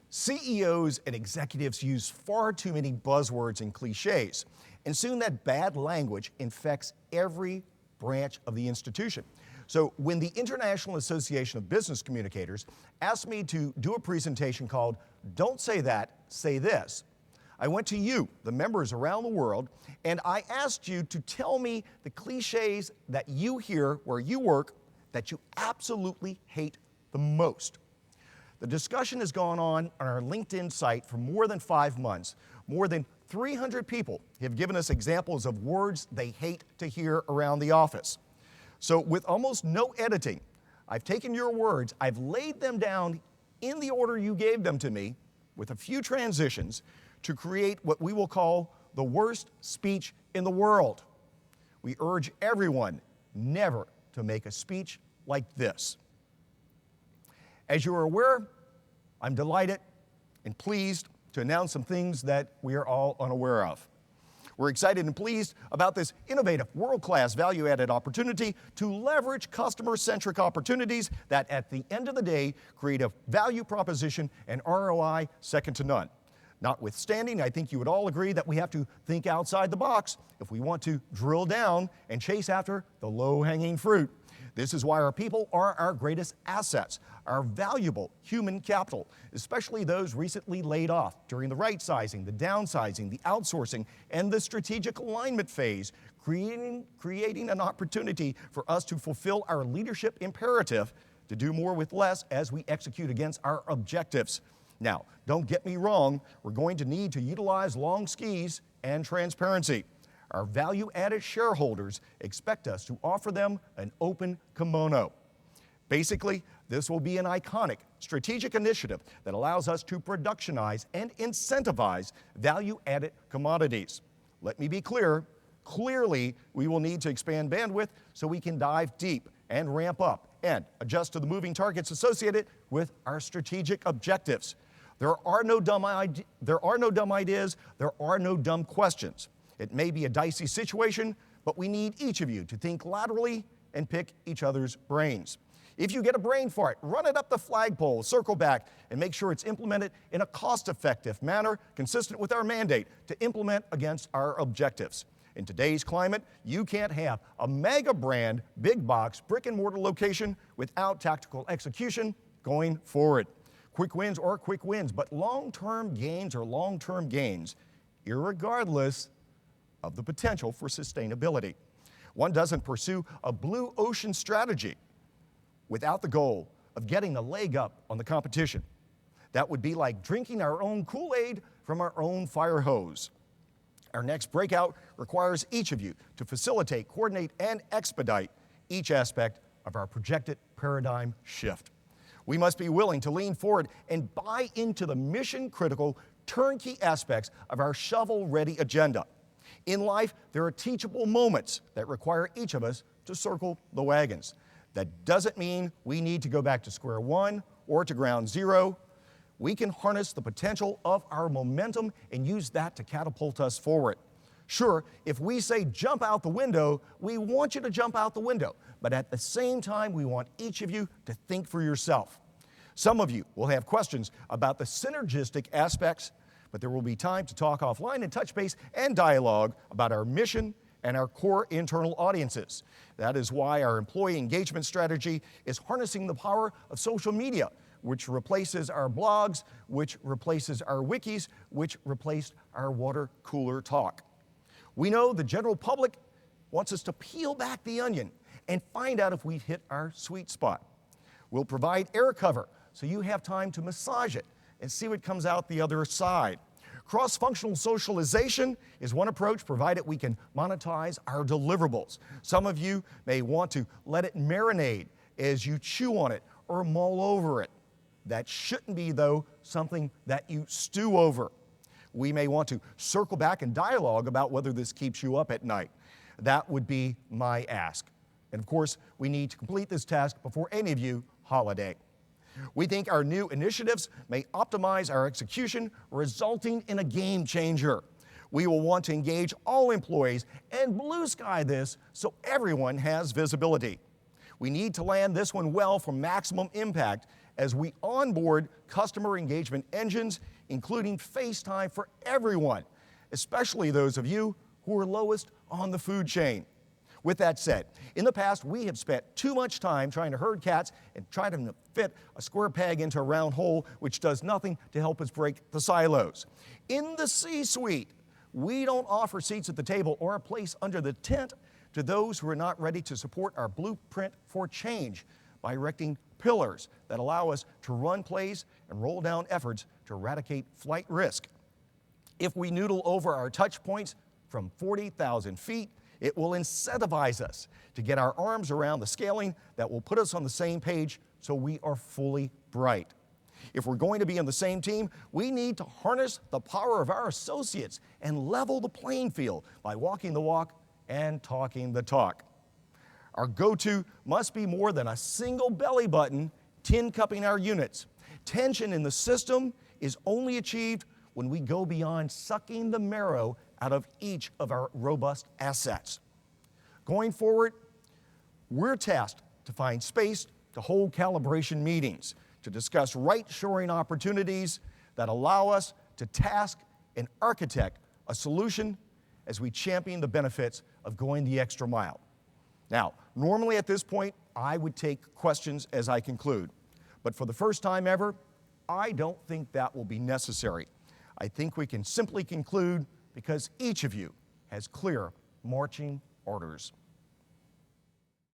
CEOs and executives use far too many buzzwords and cliches, and soon that bad language infects every branch of the institution. So when the International Association of Business Communicators asked me to do a presentation called "Don't Say That, Say This," I went to you, the members around the world, and I asked you to tell me the cliches that you hear where you work that you absolutely hate the most. The discussion has gone on our LinkedIn site for more than 5 months. More than 300 people have given us examples of words they hate to hear around the office. So with almost no editing, I've taken your words, I've laid them down in the order you gave them to me, with a few transitions, to create what we will call the worst speech in the world. We urge everyone never to make a speech like this. As you are aware, I'm delighted and pleased to announce some things that we are all unaware of. We're excited and pleased about this innovative, world-class, value-added opportunity to leverage customer-centric opportunities that, at the end of the day, create a value proposition and ROI second to none. Notwithstanding, I think you would all agree that we have to think outside the box if we want to drill down and chase after the low-hanging fruit. This is why our people are our greatest assets, our valuable human capital, especially those recently laid off during the right-sizing, the downsizing, the outsourcing, and the strategic alignment phase, creating an opportunity for us to fulfill our leadership imperative to do more with less as we execute against our objectives. Now, don't get me wrong, we're going to need to utilize long skis and transparency. Our value-added shareholders expect us to offer them an open kimono. Basically, this will be an iconic strategic initiative that allows us to productionize and incentivize value-added commodities. Let me be clear, clearly we will need to expand bandwidth so we can dive deep and ramp up and adjust to the moving targets associated with our strategic objectives. There are no dumb ideas, there are no dumb questions. It may be a dicey situation, but we need each of you to think laterally and pick each other's brains. If you get a brain fart, run it up the flagpole, circle back, and make sure it's implemented in a cost-effective manner consistent with our mandate to implement against our objectives. In today's climate, you can't have a mega brand, big box, brick and mortar location without tactical execution going forward. Quick wins are quick wins, but long-term gains are long-term gains, irregardless of the potential for sustainability. One doesn't pursue a blue ocean strategy without the goal of getting a leg up on the competition. That would be like drinking our own Kool-Aid from our own fire hose. Our next breakout requires each of you to facilitate, coordinate, and expedite each aspect of our projected paradigm shift. We must be willing to lean forward and buy into the mission-critical, turnkey aspects of our shovel-ready agenda. In life, there are teachable moments that require each of us to circle the wagons. That doesn't mean we need to go back to square one or to ground zero. We can harness the potential of our momentum and use that to catapult us forward. Sure, if we say jump out the window, we want you to jump out the window. But at the same time, we want each of you to think for yourself. Some of you will have questions about the synergistic aspects, but there will be time to talk offline and touch base and dialogue about our mission and our core internal audiences. That is why our employee engagement strategy is harnessing the power of social media, which replaces our blogs, which replaces our wikis, which replaced our water cooler talk. We know the general public wants us to peel back the onion and find out if we've hit our sweet spot. We'll provide air cover so you have time to massage it and see what comes out the other side. Cross-functional socialization is one approach, provided we can monetize our deliverables. Some of you may want to let it marinate as you chew on it or mull over it. That shouldn't be, though, something that you stew over. We may want to circle back and dialogue about whether this keeps you up at night. That would be my ask. And of course, we need to complete this task before any of you holiday. We think our new initiatives may optimize our execution, resulting in a game changer. We will want to engage all employees and blue sky this so everyone has visibility. We need to land this one well for maximum impact as we onboard customer engagement engines, including FaceTime for everyone, especially those of you who are lowest on the food chain. With that said, in the past, we have spent too much time trying to herd cats and try to fit a square peg into a round hole, which does nothing to help us break the silos. In the C-suite, we don't offer seats at the table or a place under the tent to those who are not ready to support our blueprint for change by erecting pillars that allow us to run plays and roll down efforts to eradicate flight risk. If we noodle over our touch points from 40,000 feet, it will incentivize us to get our arms around the scaling that will put us on the same page so we are fully bright. If we're going to be on the same team, we need to harness the power of our associates and level the playing field by walking the walk and talking the talk. Our go-to must be more than a single belly button tin cupping our units. Tension in the system is only achieved when we go beyond sucking the marrow out of each of our robust assets. Going forward, we're tasked to find space to hold calibration meetings, to discuss right-shoring opportunities that allow us to task and architect a solution as we champion the benefits of going the extra mile. Now, normally at this point, I would take questions as I conclude, but for the first time ever, I don't think that will be necessary. I think we can simply conclude because each of you has clear marching orders.